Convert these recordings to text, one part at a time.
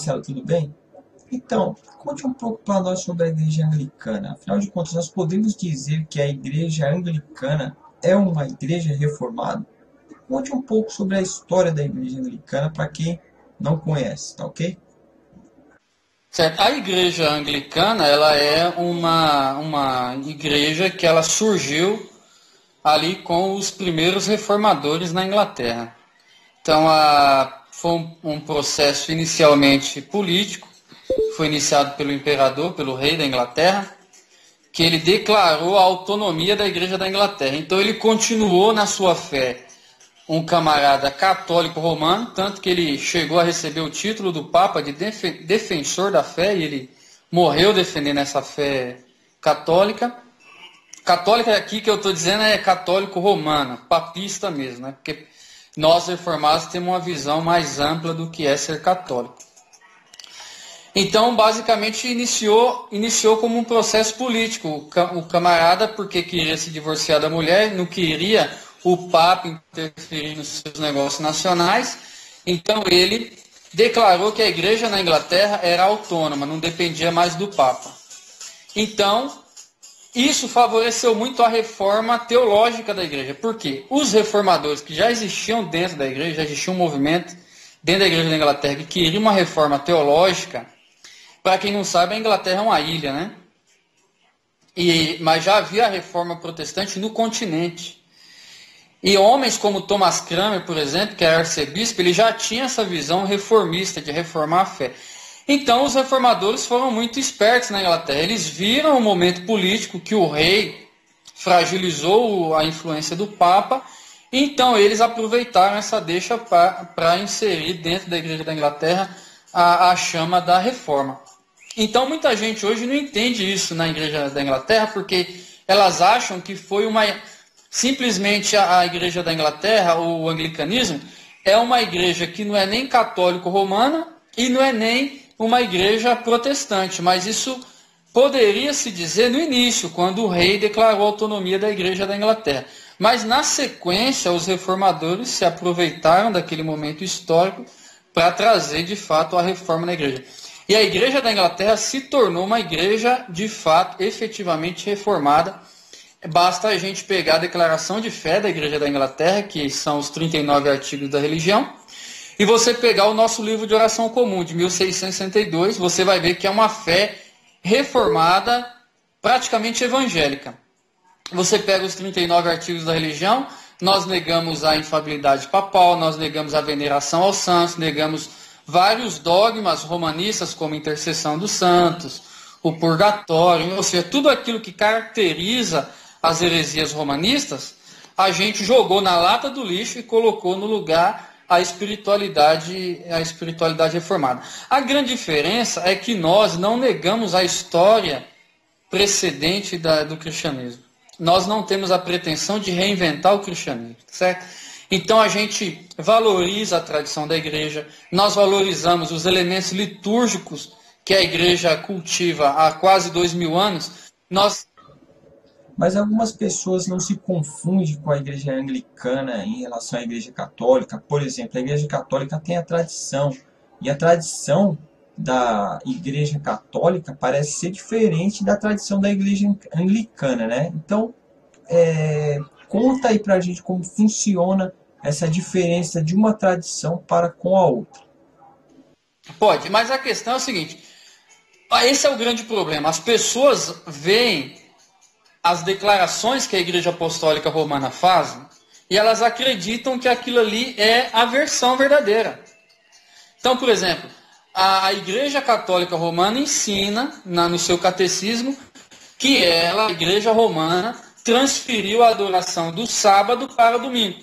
Marcelo, tudo bem? Então, conte um pouco para nós sobre a Igreja Anglicana. Afinal de contas, nós podemos dizer que a Igreja Anglicana é uma igreja reformada? Conte um pouco sobre a história da Igreja Anglicana para quem não conhece, tá ok? Certo. A igreja anglicana, ela é uma igreja que ela surgiu ali com os primeiros reformadores na Inglaterra. Então, foi um processo inicialmente político, foi iniciado pelo imperador, pelo rei da Inglaterra, que ele declarou a autonomia da igreja da Inglaterra. Então, ele continuou na sua fé um camarada católico romano, tanto que ele chegou a receber o título do Papa de defensor da fé, e ele morreu defendendo essa fé católica. Católica aqui que eu estou dizendo é católico romano, papista mesmo, né? Porque nós reformados temos uma visão mais ampla do que é ser católico. Então, basicamente, iniciou como um processo político. O camarada, porque queria se divorciar da mulher, não queria o Papa interferir nos seus negócios nacionais, então ele declarou que a igreja na Inglaterra era autônoma, não dependia mais do Papa. Então, isso favoreceu muito a reforma teológica da igreja. Por quê? Os reformadores que já existiam dentro da igreja, já existia um movimento dentro da igreja da Inglaterra que queria uma reforma teológica. Para quem não sabe, a Inglaterra é uma ilha, né? Mas já havia a reforma protestante no continente. E homens como Thomas Cranmer, por exemplo, que era arcebispo, ele já tinha essa visão reformista de reformar a fé. Então os reformadores foram muito espertos na Inglaterra. Eles viram o momento político que o rei fragilizou a influência do Papa, então eles aproveitaram essa deixa para inserir dentro da igreja da Inglaterra a chama da reforma. Então muita gente hoje não entende isso na igreja da Inglaterra, porque elas acham que foi simplesmente a igreja da Inglaterra, o anglicanismo, é uma igreja que não é nem católico-romana e não é nem uma igreja protestante, mas isso poderia se dizer no início, quando o rei declarou a autonomia da igreja da Inglaterra. Mas na sequência, os reformadores se aproveitaram daquele momento histórico para trazer de fato a reforma na igreja. E a igreja da Inglaterra se tornou uma igreja de fato efetivamente reformada. Basta a gente pegar a declaração de fé da igreja da Inglaterra, que são os 39 artigos da religião, e você pegar o nosso livro de oração comum, de 1662, você vai ver que é uma fé reformada, praticamente evangélica. Você pega os 39 artigos da religião, nós negamos a infalibilidade papal, nós negamos a veneração aos santos, negamos vários dogmas romanistas, como intercessão dos santos, o purgatório, ou seja, tudo aquilo que caracteriza as heresias romanistas, a gente jogou na lata do lixo e colocou no lugar a espiritualidade reformada. A grande diferença é que nós não negamos a história precedente do cristianismo. Nós não temos a pretensão de reinventar o cristianismo, certo? Então a gente valoriza a tradição da igreja, nós valorizamos os elementos litúrgicos que a igreja cultiva há quase 2000 anos. Mas algumas pessoas não se confundem com a Igreja Anglicana em relação à Igreja Católica. Por exemplo, a Igreja Católica tem a tradição, e a tradição da Igreja Católica parece ser diferente da tradição da Igreja Anglicana, né? Então, conta aí pra gente como funciona essa diferença de uma tradição para com a outra. Pode, mas a questão é o seguinte, esse é o grande problema. As pessoas veem as declarações que a Igreja Apostólica Romana faz e elas acreditam que aquilo ali é a versão verdadeira. Então, por exemplo, a Igreja Católica Romana ensina no seu catecismo que a Igreja Romana, transferiu a adoração do sábado para o domingo.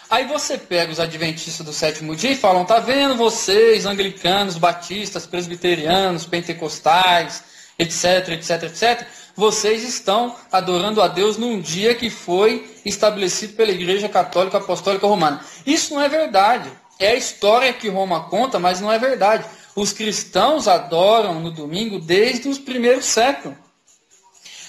Aí você pega os adventistas do sétimo dia e falam, tá vendo vocês, anglicanos, batistas, presbiterianos, pentecostais, etc, etc, etc, vocês estão adorando a Deus num dia que foi estabelecido pela Igreja Católica Apostólica Romana. Isso não é verdade. É a história que Roma conta, mas não é verdade. Os cristãos adoram no domingo desde os primeiros séculos.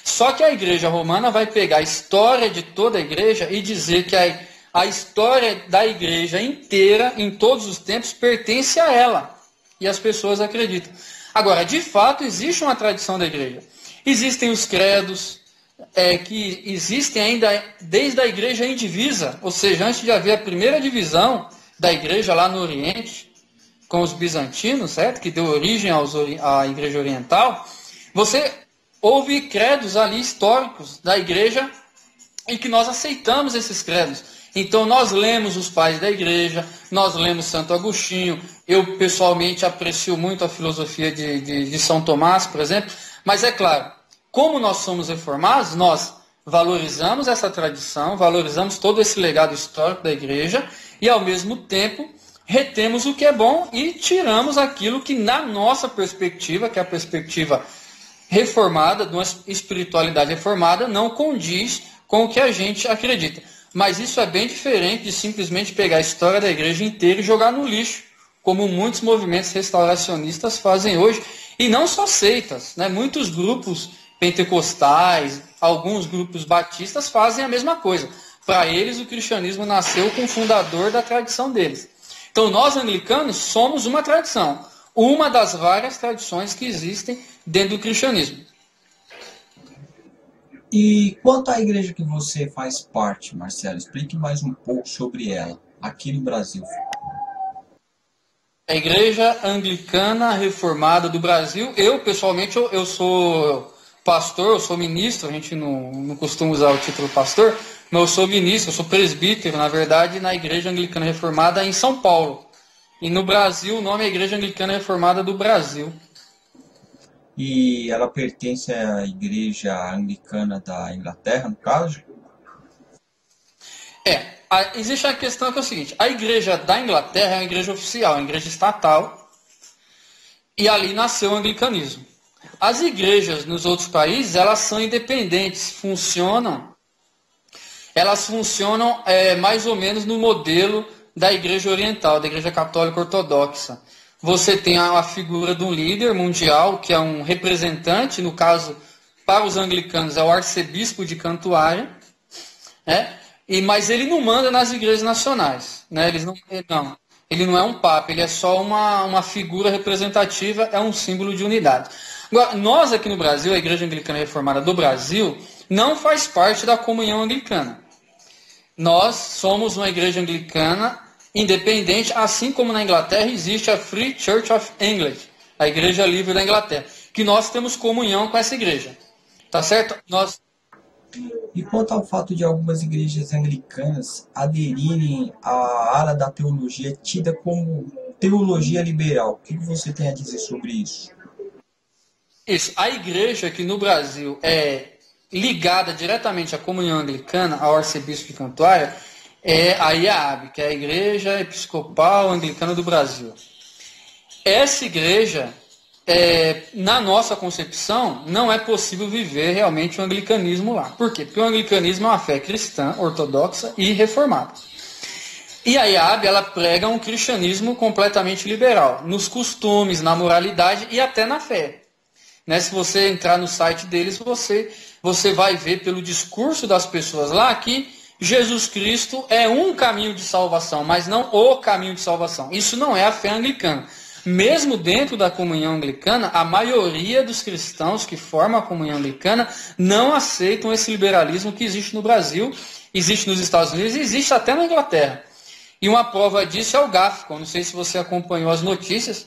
Só que a Igreja Romana vai pegar a história de toda a Igreja e dizer que a história da Igreja inteira, em todos os tempos, pertence a ela. e as pessoas acreditam. Agora, de fato, existe uma tradição da igreja. Existem os credos, que existem ainda desde a igreja indivisa, ou seja, antes de haver a primeira divisão da igreja lá no Oriente, com os bizantinos, certo? Que deu origem à igreja oriental, você houve credos ali históricos da igreja em que nós aceitamos esses credos. Então nós lemos os pais da igreja, nós lemos Santo Agostinho, eu pessoalmente aprecio muito a filosofia de São Tomás, por exemplo, mas é claro, como nós somos reformados, nós valorizamos essa tradição, valorizamos todo esse legado histórico da igreja e ao mesmo tempo retemos o que é bom e tiramos aquilo que na nossa perspectiva, que é a perspectiva reformada, de uma espiritualidade reformada, não condiz com o que a gente acredita. Mas isso é bem diferente de simplesmente pegar a história da igreja inteira e jogar no lixo, como muitos movimentos restauracionistas fazem hoje. E não só seitas, né? Muitos grupos pentecostais, alguns grupos batistas fazem a mesma coisa. Para eles, o cristianismo nasceu com o fundador da tradição deles. Então, nós anglicanos somos uma tradição, uma das várias tradições que existem dentro do cristianismo. E quanto à igreja que você faz parte, Marcelo, explique mais um pouco sobre ela, aqui no Brasil. A Igreja Anglicana Reformada do Brasil, eu pessoalmente eu sou pastor, eu sou ministro, a gente não costuma usar o título pastor, mas eu sou ministro, eu sou presbítero, na verdade, na Igreja Anglicana Reformada em São Paulo. E no Brasil, o nome é Igreja Anglicana Reformada do Brasil. E ela pertence à Igreja Anglicana da Inglaterra, no caso? Existe a questão que é o seguinte, a Igreja da Inglaterra é uma igreja oficial, uma igreja estatal, e ali nasceu o anglicanismo. As igrejas nos outros países, elas são independentes, elas funcionam mais ou menos no modelo da Igreja Oriental, da Igreja Católica Ortodoxa. Você tem a figura de um líder mundial, que é um representante, no caso, para os anglicanos, é o arcebispo de Cantuária, mas ele não manda nas igrejas nacionais. Né? Ele não é um papa, ele é só uma figura representativa, é um símbolo de unidade. Agora, nós aqui no Brasil, a Igreja Anglicana Reformada do Brasil, não faz parte da comunhão anglicana. Nós somos uma igreja anglicana independente, assim como na Inglaterra existe a Free Church of England, a Igreja Livre da Inglaterra, que nós temos comunhão com essa igreja. Tá certo? E quanto ao fato de algumas igrejas anglicanas aderirem à ala da teologia tida como teologia liberal, o que você tem a dizer sobre isso? Isso. A igreja que no Brasil é ligada diretamente à comunhão anglicana, ao arcebispo de Cantuária, é a IAAB, que é a Igreja Episcopal Anglicana do Brasil. Essa igreja, na nossa concepção, não é possível viver realmente o anglicanismo lá. Por quê? Porque o anglicanismo é uma fé cristã, ortodoxa e reformada. E a IAAB, ela prega um cristianismo completamente liberal, nos costumes, na moralidade e até na fé. Né? Se você entrar no site deles, você vai ver pelo discurso das pessoas lá que Jesus Cristo é um caminho de salvação, mas não o caminho de salvação. Isso não é a fé anglicana. Mesmo dentro da comunhão anglicana, a maioria dos cristãos que formam a comunhão anglicana não aceitam esse liberalismo que existe no Brasil, existe nos Estados Unidos e existe até na Inglaterra. E uma prova disso é o GAFCON. Não sei se você acompanhou as notícias.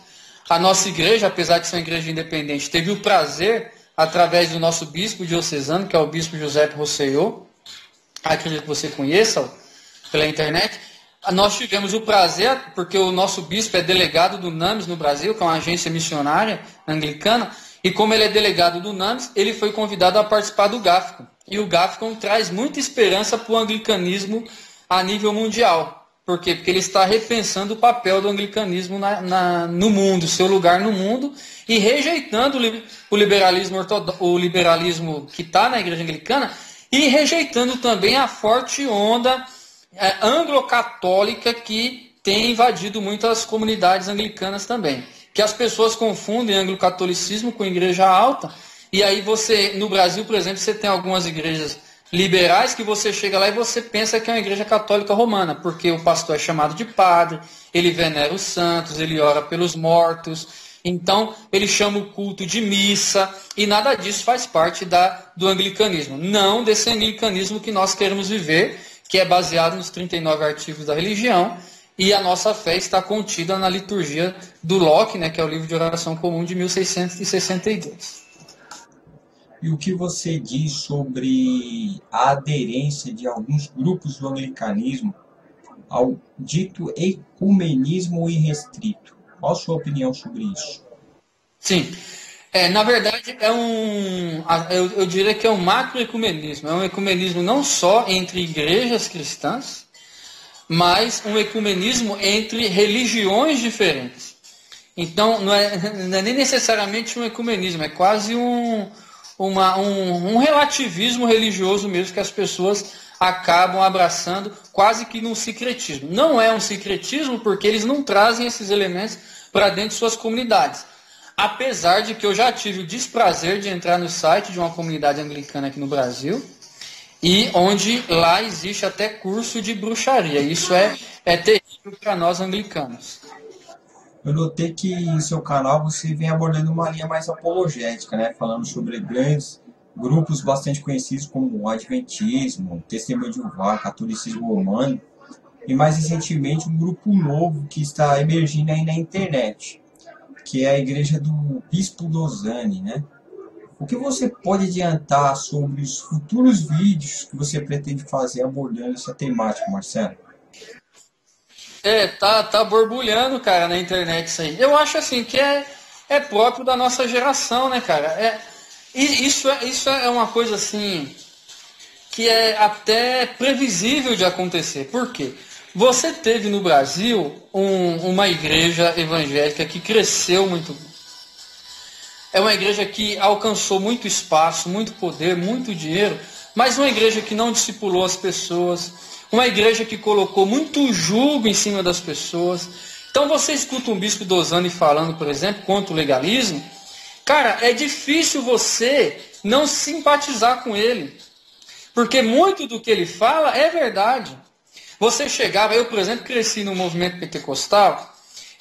A nossa igreja, apesar de ser uma igreja independente, teve o prazer, através do nosso bispo diocesano, que é o bispo Giuseppe Rosselló, acredito que você conheça pela internet, nós tivemos o prazer, porque o nosso bispo é delegado do NAMES no Brasil, que é uma agência missionária anglicana, e como ele é delegado do NAMES, ele foi convidado a participar do GAFCON. E o GAFCON traz muita esperança para o anglicanismo a nível mundial. Por quê? Porque ele está repensando o papel do anglicanismo no mundo, seu lugar no mundo, e rejeitando o liberalismo que está na igreja anglicana, e rejeitando também a forte onda anglo-católica que tem invadido muitas comunidades anglicanas também. Que as pessoas confundem anglo-catolicismo com igreja alta, e aí no Brasil, por exemplo, você tem algumas igrejas liberais que você chega lá e você pensa que é uma igreja católica romana, porque o pastor é chamado de padre, ele venera os santos, ele ora pelos mortos, então ele chama o culto de missa, e nada disso faz parte do anglicanismo. Não desse anglicanismo que nós queremos viver, que é baseado nos 39 artigos da religião, e a nossa fé está contida na liturgia do Locke, né, que é o livro de oração comum de 1662. E o que você diz sobre a aderência de alguns grupos do anglicanismo ao dito ecumenismo irrestrito? Qual a sua opinião sobre isso? Sim, na verdade eu diria que é um macroecumenismo, é um ecumenismo não só entre igrejas cristãs, mas um ecumenismo entre religiões diferentes. Então não é nem necessariamente um ecumenismo, é quase um relativismo religioso mesmo que as pessoas acabam abraçando quase que num sincretismo. Não é um sincretismo porque eles não trazem esses elementos para dentro de suas comunidades. Apesar de que eu já tive o desprazer de entrar no site de uma comunidade anglicana aqui no Brasil, e onde lá existe até curso de bruxaria. Isso é terrível para nós anglicanos. Eu notei que em seu canal você vem abordando uma linha mais apologética, né? Falando sobre grandes grupos bastante conhecidos como o Adventismo, Testemunho de Jeová, Catolicismo Romano, e mais recentemente um grupo novo que está emergindo aí na internet, que é a Igreja do Bispo Dosani, né? O que você pode adiantar sobre os futuros vídeos que você pretende fazer abordando essa temática, Marcelo? Tá borbulhando, cara, na internet isso aí. Eu acho assim que é próprio da nossa geração, né, cara? Isso é uma coisa assim que é até previsível de acontecer. Por quê? Você teve no Brasil uma igreja evangélica que cresceu muito. É uma igreja que alcançou muito espaço, muito poder, muito dinheiro, mas uma igreja que não discipulou as pessoas, uma igreja que colocou muito jugo em cima das pessoas. Então você escuta um bispo Dosani falando, por exemplo, contra o legalismo, cara, é difícil você não simpatizar com ele, porque muito do que ele fala é verdade. Você chegava, eu, por exemplo, cresci no movimento pentecostal,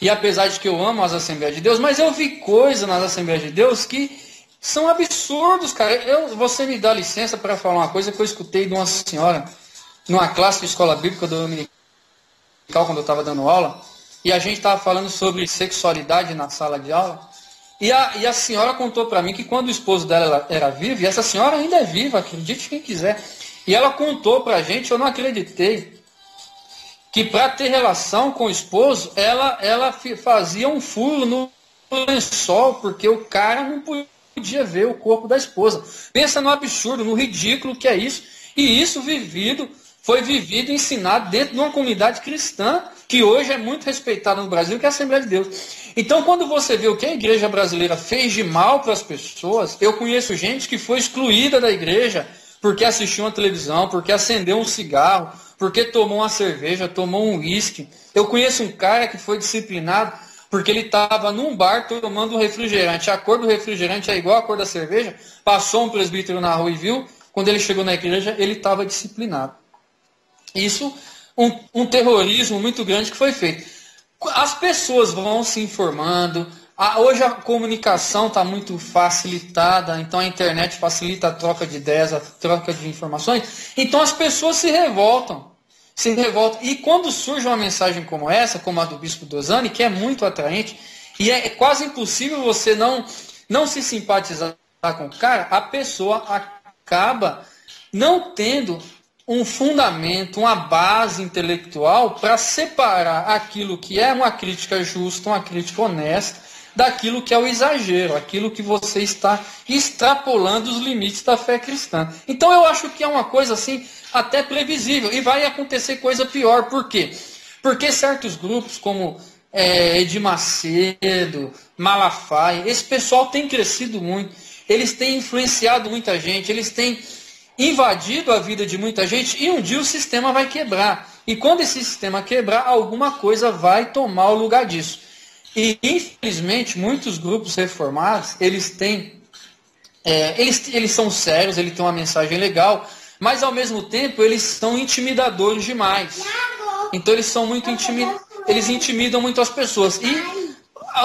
e apesar de que eu amo as Assembleias de Deus, mas eu vi coisas nas Assembleias de Deus que são absurdos, cara. Você me dá licença para falar uma coisa que eu escutei de uma senhora numa classe de escola bíblica dominical, quando eu estava dando aula, e a gente estava falando sobre sexualidade na sala de aula, e a senhora contou para mim que quando o esposo dela era vivo, e essa senhora ainda é viva, acredite quem quiser, e ela contou para a gente, eu não acreditei, que para ter relação com o esposo, ela fazia um furo no lençol, porque o cara não podia ver o corpo da esposa. Pensa no absurdo, no ridículo que é isso. E isso foi vivido e ensinado dentro de uma comunidade cristã, que hoje é muito respeitada no Brasil, que é a Assembleia de Deus. Então, quando você vê o que a igreja brasileira fez de mal para as pessoas, eu conheço gente que foi excluída da igreja porque assistiu uma televisão, porque acendeu um cigarro, porque tomou uma cerveja, tomou um uísque. Eu conheço um cara que foi disciplinado porque ele estava num bar tomando um refrigerante. A cor do refrigerante é igual à cor da cerveja. Passou um presbítero na rua e viu. Quando ele chegou na igreja, ele estava disciplinado. Isso, um terrorismo muito grande que foi feito. As pessoas vão se informando. Hoje a comunicação está muito facilitada, então a internet facilita a troca de ideias, a troca de informações. Então as pessoas se revoltam. E quando surge uma mensagem como essa, como a do Bispo Dosani, que é muito atraente, e é quase impossível você não se simpatizar com o cara, a pessoa acaba não tendo um fundamento, uma base intelectual para separar aquilo que é uma crítica justa, uma crítica honesta, daquilo que é o exagero, aquilo que você está extrapolando os limites da fé cristã. Então eu acho que é uma coisa assim até previsível, e vai acontecer coisa pior. Por quê? Porque certos grupos como Edir Macedo, Malafaia, esse pessoal tem crescido muito, eles têm influenciado muita gente, eles têm invadido a vida de muita gente, e um dia o sistema vai quebrar. E quando esse sistema quebrar, alguma coisa vai tomar o lugar disso. E, infelizmente, muitos grupos reformados, eles são sérios, eles têm uma mensagem legal, Mas ao mesmo tempo eles são intimidadores demais. Então eles são muito eles intimidam muito as pessoas. E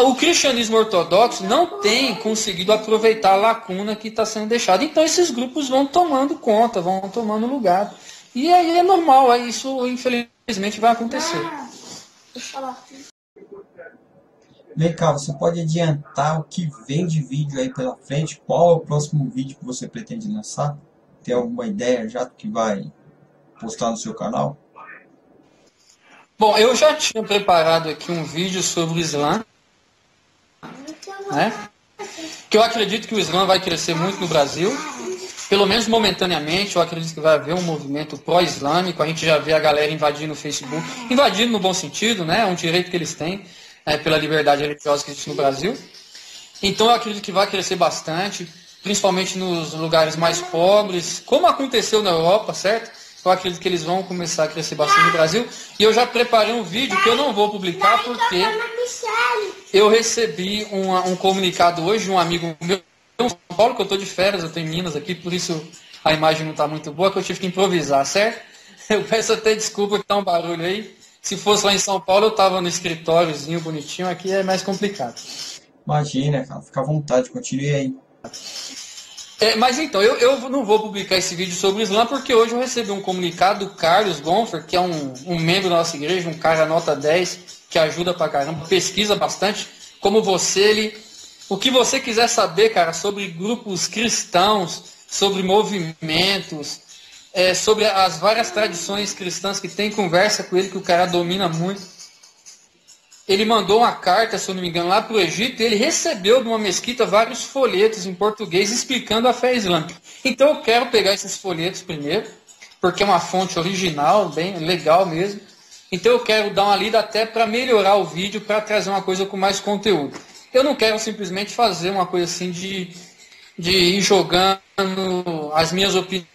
o cristianismo ortodoxo não tem conseguido aproveitar a lacuna que está sendo deixada. Então esses grupos vão tomando conta, vão tomando lugar. E aí é normal, isso infelizmente vai acontecer. Vem cá, você pode adiantar o que vem de vídeo aí pela frente? Qual é o próximo vídeo que você pretende lançar? Tem alguma ideia já do que vai postar no seu canal? Bom, eu já tinha preparado aqui um vídeo sobre o Islã, né? Que eu acredito que o Islã vai crescer muito no Brasil, pelo menos momentaneamente. Eu acredito que vai haver um movimento pró-islâmico. A gente já vê a galera invadindo o Facebook, invadindo no bom sentido, né? É um direito que eles têm, pela liberdade religiosa que existe no Brasil. Então eu acredito que vai crescer bastante, principalmente nos lugares mais pobres, como aconteceu na Europa, certo? Eu acredito que eles vão começar a crescer bastante no Brasil. E eu já preparei um vídeo que eu não vou publicar porque eu recebi um comunicado hoje de um amigo meu em São Paulo, que eu estou de férias, eu estou em Minas aqui, por isso a imagem não está muito boa, que eu tive que improvisar, certo? Eu peço até desculpa que está um barulho aí. Se fosse lá em São Paulo, eu estava no escritóriozinho bonitinho, aqui é mais complicado. Imagina, cara, fica à vontade, continue aí. Mas então, eu não vou publicar esse vídeo sobre o Islã, porque hoje eu recebi um comunicado do Carlos Gonfer, que é um membro da nossa igreja, um cara nota 10, que ajuda pra caramba, pesquisa bastante, como você, o que você quiser saber, cara, sobre grupos cristãos, sobre movimentos, sobre as várias tradições cristãs que tem, conversa com ele, que o cara domina muito. Ele mandou uma carta, se eu não me engano, lá para o Egito, e ele recebeu de uma mesquita vários folhetos em português explicando a fé islâmica. Então eu quero pegar esses folhetos primeiro, porque é uma fonte original, bem legal mesmo. Então eu quero dar uma lida até para melhorar o vídeo, para trazer uma coisa com mais conteúdo. Eu não quero simplesmente fazer uma coisa assim de ir jogando as minhas opiniões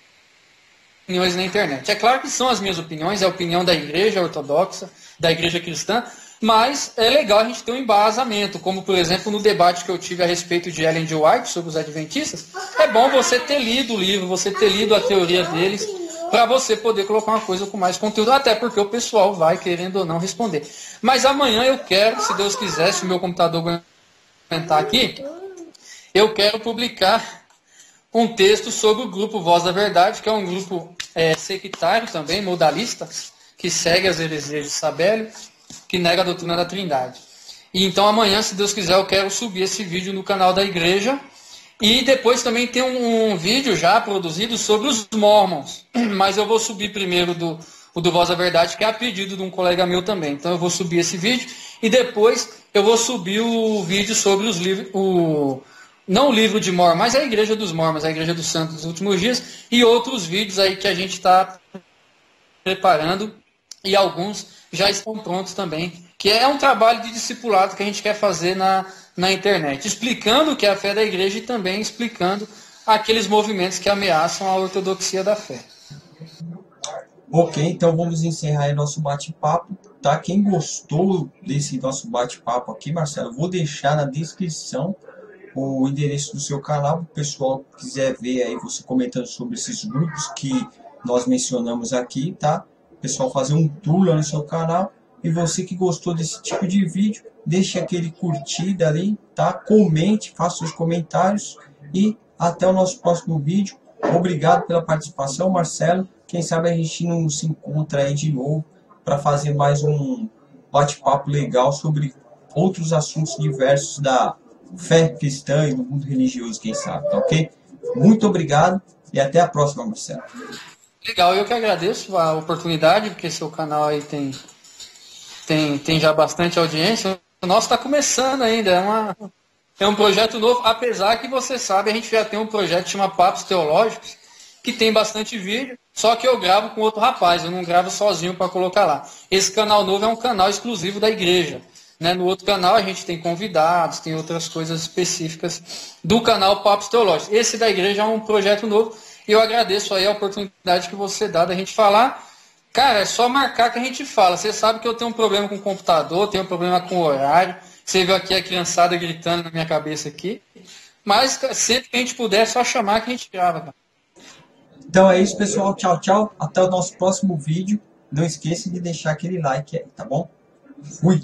na internet. É claro que são as minhas opiniões, é a opinião da igreja ortodoxa, da igreja cristã, mas é legal a gente ter um embasamento, como por exemplo no debate que eu tive a respeito de Ellen G. White sobre os adventistas. É bom você ter lido o livro, você ter lido a teoria deles, para você poder colocar uma coisa com mais conteúdo, até porque o pessoal vai, querendo ou não, responder. Mas amanhã eu quero, se Deus quiser, se o meu computador aguentar aqui, eu quero publicar um texto sobre o grupo Voz da Verdade, que é um grupo sectário também, modalista, que segue as heresias de Sabélio, que nega a doutrina da Trindade. E então amanhã, se Deus quiser, eu quero subir esse vídeo no canal da igreja. E depois também tem um vídeo já produzido sobre os Mormons. Mas eu vou subir primeiro o do Voz da Verdade, que é a pedido de um colega meu também. Então eu vou subir esse vídeo e depois eu vou subir o vídeo sobre os livros, não o livro de Mormon, mas a Igreja dos Mormons, a Igreja dos Santos dos Últimos Dias, e outros vídeos aí que a gente está preparando, e alguns já estão prontos também, que é um trabalho de discipulado que a gente quer fazer na internet, explicando o que é a fé da igreja e também explicando aqueles movimentos que ameaçam a ortodoxia da fé. Ok, então vamos encerrar aí nosso bate-papo, tá? Quem gostou desse nosso bate-papo aqui, Marcelo, eu vou deixar na descrição o endereço do seu canal, para o pessoal que quiser ver aí você comentando sobre esses grupos que nós mencionamos aqui, tá? O pessoal fazer um tour lá no seu canal. E você que gostou desse tipo de vídeo, deixe aquele curtida ali, tá? Comente, faça seus comentários e até o nosso próximo vídeo. Obrigado pela participação, Marcelo. Quem sabe a gente não se encontra aí de novo para fazer mais um bate-papo legal sobre outros assuntos diversos da fé cristã e do mundo religioso, quem sabe, tá ok? Muito obrigado e até a próxima, Marcelo. Legal, eu que agradeço a oportunidade, porque seu canal aí tem já bastante audiência. O nosso está começando ainda, é um projeto novo, apesar que você sabe, a gente já tem um projeto que chama Papos Teológicos, que tem bastante vídeo, só que eu gravo com outro rapaz, eu não gravo sozinho para colocar lá. Esse canal novo é um canal exclusivo da igreja. Né? No outro canal a gente tem convidados, tem outras coisas específicas do canal Papos Teológicos. Esse da igreja é um projeto novo e eu agradeço aí a oportunidade que você dá da gente falar. Cara, é só marcar que a gente fala. Você sabe que eu tenho um problema com o computador, tenho um problema com o horário. Você viu aqui a criançada gritando na minha cabeça aqui. Mas sempre que a gente puder, é só chamar que a gente grava, cara. Então é isso, pessoal. Tchau, tchau. Até o nosso próximo vídeo. Não esqueça de deixar aquele like aí, tá bom? Fui!